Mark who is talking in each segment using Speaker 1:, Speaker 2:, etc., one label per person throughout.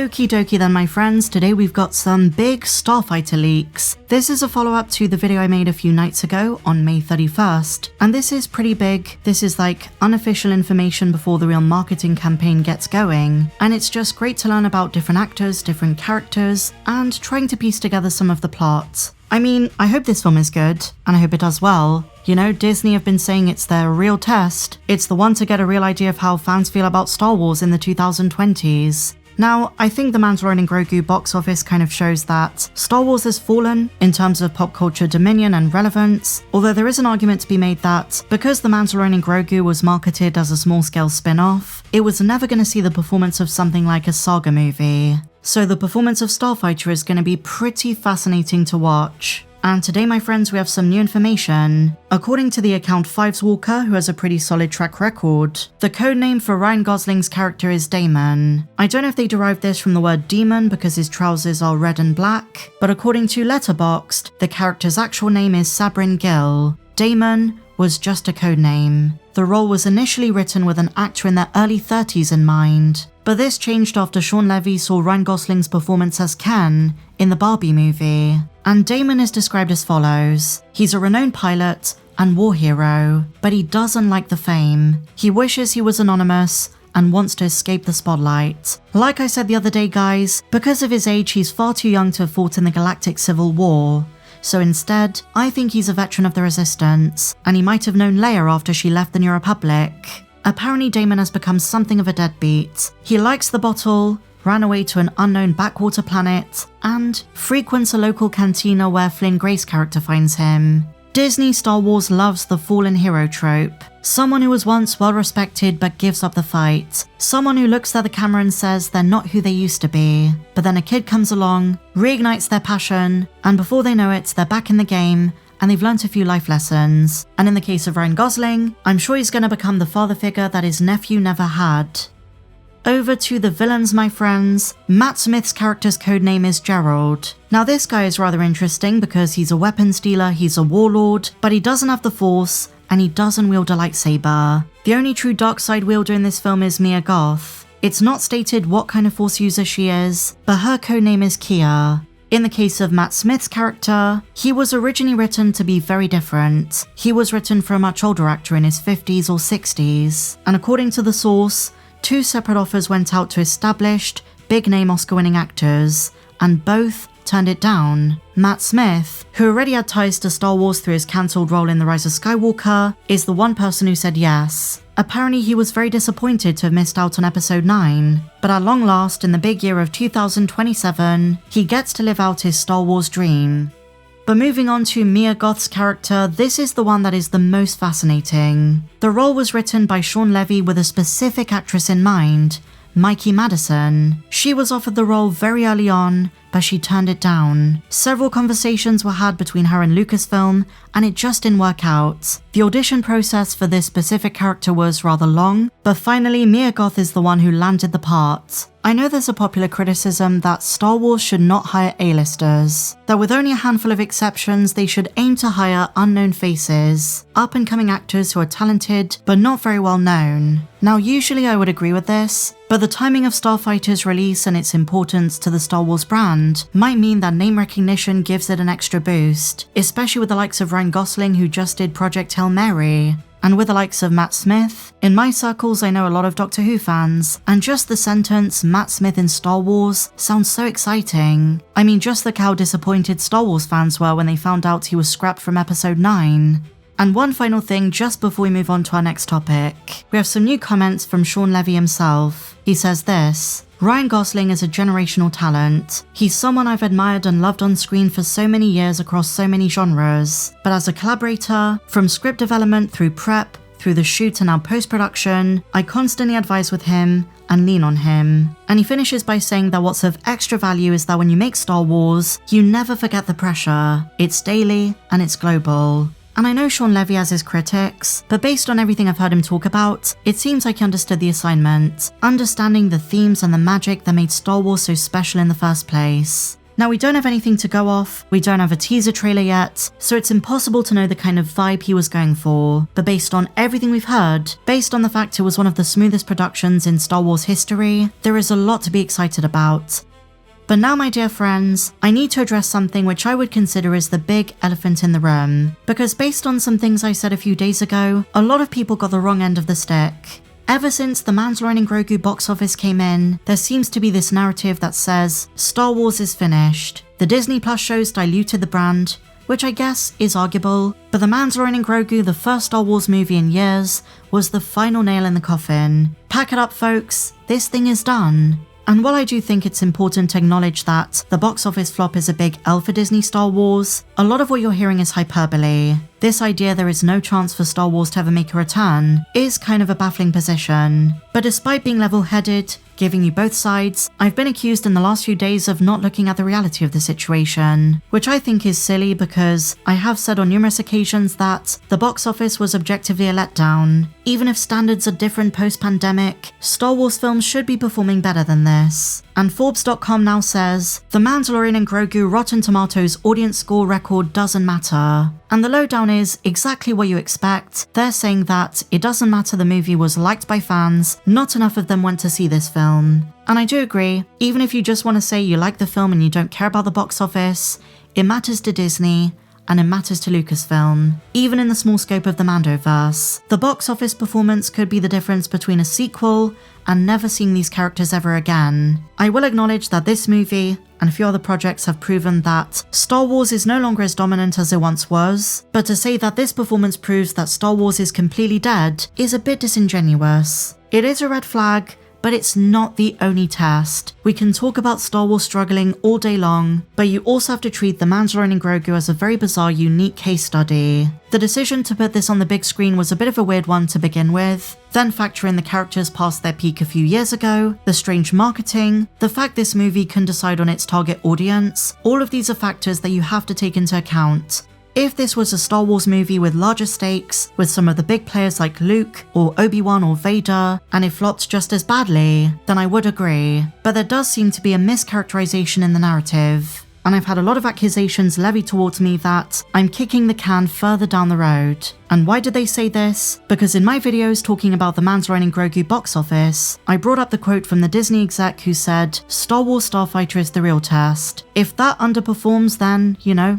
Speaker 1: Okie dokie then my friends, today we've got some big Starfighter leaks. This is a follow-up to the video I made a few nights ago on May 31st, and this is pretty big. This is like unofficial information before the real marketing campaign gets going, and it's just great to learn about different actors, different characters, and trying to piece together some of the plot. I mean, I hope this film is good, and I hope it does well. You know, Disney have been saying it's their real test. It's the one to get a real idea of how fans feel about Star Wars in the 2020s. Now, I think the Mandalorian and Grogu box office kind of shows that Star Wars has fallen in terms of pop culture dominion and relevance, although there is an argument to be made that because the Mandalorian and Grogu was marketed as a small-scale spin-off, it was never going to see the performance of something like a saga movie. So the performance of Starfighter is going to be pretty fascinating to watch. And today, my friends, we have some new information. According to the account Fives Walker, who has a pretty solid track record, the codename for Ryan Gosling's character is Damon. I don't know if they derived this from the word demon because his trousers are red and black, but according to Letterboxd, the character's actual name is Sabrin Gill. Damon was just a codename. The role was initially written with an actor in their early 30s in mind, but this changed after Sean Levy saw Ryan Gosling's performance as Ken in the Barbie movie. And Damon is described as follows. He's a renowned pilot and war hero, but he doesn't like the fame. He wishes he was anonymous and wants to escape the spotlight. Like I said the other day, guys, because of his age, he's far too young to have fought in the Galactic Civil War. So instead, I think he's a veteran of the Resistance, and he might have known Leia after she left the New Republic. Apparently, Damon has become something of a deadbeat. He likes the bottle, ran away to an unknown backwater planet, and frequents a local cantina where Flynn Gray's character finds him. Disney Star Wars loves the fallen hero trope. Someone who was once well respected but gives up the fight. Someone who looks at the camera and says they're not who they used to be. But then a kid comes along, reignites their passion, and before they know it, they're back in the game, and they've learnt a few life lessons. And in the case of Ryan Gosling, I'm sure he's going to become the father figure that his nephew never had. Over to the villains, my friends. Matt Smith's character's codename is Gerald. Now this guy is rather interesting because he's a weapons dealer, he's a warlord, but he doesn't have the Force, and he doesn't wield a lightsaber. The only true dark side wielder in this film is Mia Goth. It's not stated what kind of Force user she is, but her codename is Kia. In the case of Matt Smith's character, he was originally written to be very different. He was written for a much older actor in his 50s or 60s, and according to the source, 2 separate offers went out to established, big-name Oscar-winning actors, and both turned it down. Matt Smith, who already had ties to Star Wars through his cancelled role in The Rise of Skywalker, is the one person who said yes. Apparently he was very disappointed to have missed out on episode 9, but at long last, in the big year of 2027, he gets to live out his Star Wars dream. But moving on to Mia Goth's character, this is the one that is the most fascinating. The role was written by Sean Levy with a specific actress in mind, Mikey Madison. She was offered the role very early on, but she turned it down. Several conversations were had between her and Lucasfilm, and it just didn't work out. The audition process for this specific character was rather long, but finally Mia Goth is the one who landed the part. I know there's a popular criticism that Star Wars should not hire A-listers, that with only a handful of exceptions they should aim to hire unknown faces, up-and-coming actors who are talented but not very well known. Now usually I would agree with this, but the timing of Starfighter's release and its importance to the Star Wars brand might mean that name recognition gives it an extra boost, especially with the likes of Ryan Gosling who just did Project Hail Mary. And with the likes of Matt Smith, in my circles I know a lot of Doctor Who fans, and just the sentence Matt Smith in Star Wars sounds so exciting. I mean, just look how disappointed Star Wars fans were when they found out he was scrapped from episode 9. And one final thing just before we move on to our next topic. We have some new comments from Sean Levy himself. He says this: Ryan Gosling is a generational talent. He's someone I've admired and loved on screen for so many years across so many genres. But as a collaborator, from script development through prep, through the shoot and now post-production, I constantly advise with him and lean on him. And he finishes by saying that what's of extra value is that when you make Star Wars, you never forget the pressure. It's daily and it's global. And I know Sean Levy has his critics, but based on everything I've heard him talk about, it seems like he understood the assignment, understanding the themes and the magic that made Star Wars so special in the first place. Now, we don't have anything to go off, we don't have a teaser trailer yet, so it's impossible to know the kind of vibe he was going for, but based on everything we've heard, based on the fact it was one of the smoothest productions in Star Wars history, there is a lot to be excited about. But now, my dear friends, I need to address something which I would consider is the big elephant in the room, because based on some things I said a few days ago, a lot of people got the wrong end of the stick. Ever since the Mandalorian and Grogu box office came in, there seems to be this narrative that says, Star Wars is finished. The Disney Plus shows diluted the brand, which I guess is arguable, but the Mandalorian and Grogu, the first Star Wars movie in years, was the final nail in the coffin. Pack it up, folks, this thing is done. And while I do think it's important to acknowledge that the box office flop is a big L for Disney Star Wars, a lot of what you're hearing is hyperbole. This idea there is no chance for Star Wars to ever make a return is kind of a baffling position. But despite being level-headed, giving you both sides, I've been accused in the last few days of not looking at the reality of the situation, which I think is silly because I have said on numerous occasions that the box office was objectively a letdown. Even if standards are different post-pandemic, Star Wars films should be performing better than this. And Forbes.com now says, The Mandalorian and Grogu Rotten Tomatoes audience score record doesn't matter. And the lowdown is exactly what you expect. They're saying that it doesn't matter the movie was liked by fans, not enough of them went to see this film. And I do agree, even if you just want to say you like the film and you don't care about the box office, it matters to Disney, and it matters to Lucasfilm, even in the small scope of the Mandoverse. The box office performance could be the difference between a sequel and never seeing these characters ever again. I will acknowledge that this movie and a few other projects have proven that Star Wars is no longer as dominant as it once was, but to say that this performance proves that Star Wars is completely dead is a bit disingenuous. It is a red flag, but it's not the only test. We can talk about Star Wars struggling all day long, but you also have to treat The Mandalorian and Grogu as a very bizarre, unique case study. The decision to put this on the big screen was a bit of a weird one to begin with, then factor in the characters past their peak a few years ago, the strange marketing, the fact this movie couldn't decide on its target audience. All of these are factors that you have to take into account. If this was a Star Wars movie with larger stakes, with some of the big players like Luke, or Obi-Wan or Vader, and it flopped just as badly, then I would agree. But there does seem to be a mischaracterization in the narrative. And I've had a lot of accusations levied towards me that I'm kicking the can further down the road. And why did they say this? Because in my videos talking about the Mandalorian and Grogu box office, I brought up the quote from the Disney exec who said, Star Wars Starfighter is the real test. If that underperforms, then,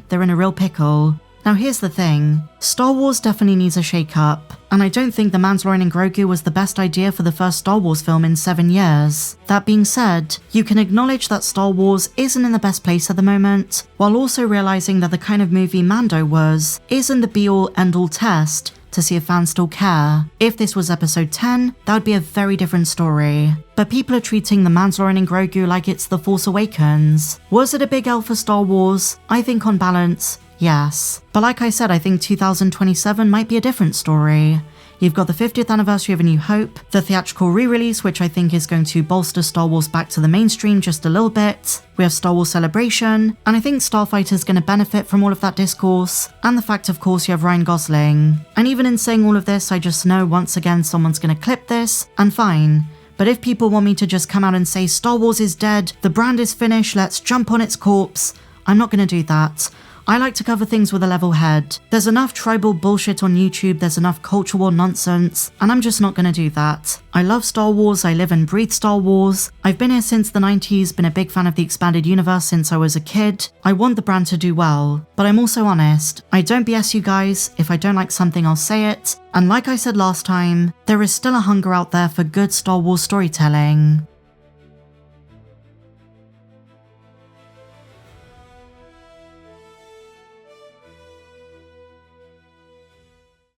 Speaker 1: they're in a real pickle. Now here's the thing, Star Wars definitely needs a shake-up, and I don't think The Mandalorian and Grogu was the best idea for the first Star Wars film in 7 years. That being said, you can acknowledge that Star Wars isn't in the best place at the moment, while also realizing that the kind of movie Mando was isn't the be-all end-all test to see if fans still care. If this was episode 10, that would be a very different story. But people are treating The Mandalorian and Grogu like it's The Force Awakens. Was it a big L for Star Wars? I think on balance, yes. But like I said, I think 2027 might be a different story. You've got the 50th anniversary of A New Hope, the theatrical re-release, which I think is going to bolster Star Wars back to the mainstream just a little bit. We have Star Wars Celebration, and I think Starfighter is going to benefit from all of that discourse, and the fact, of course, you have Ryan Gosling. And even in saying all of this, I just know once again someone's going to clip this, and fine. But if people want me to just come out and say Star Wars is dead, the brand is finished, let's jump on its corpse, I'm not going to do that. I like to cover things with a level head. There's enough tribal bullshit on YouTube, there's enough culture war nonsense, and I'm just not gonna do that. I love Star Wars, I live and breathe Star Wars. I've been here since the 90s, been a big fan of the expanded universe since I was a kid. I want the brand to do well, but I'm also honest. I don't BS you guys, if I don't like something I'll say it, and like I said last time, there is still a hunger out there for good Star Wars storytelling.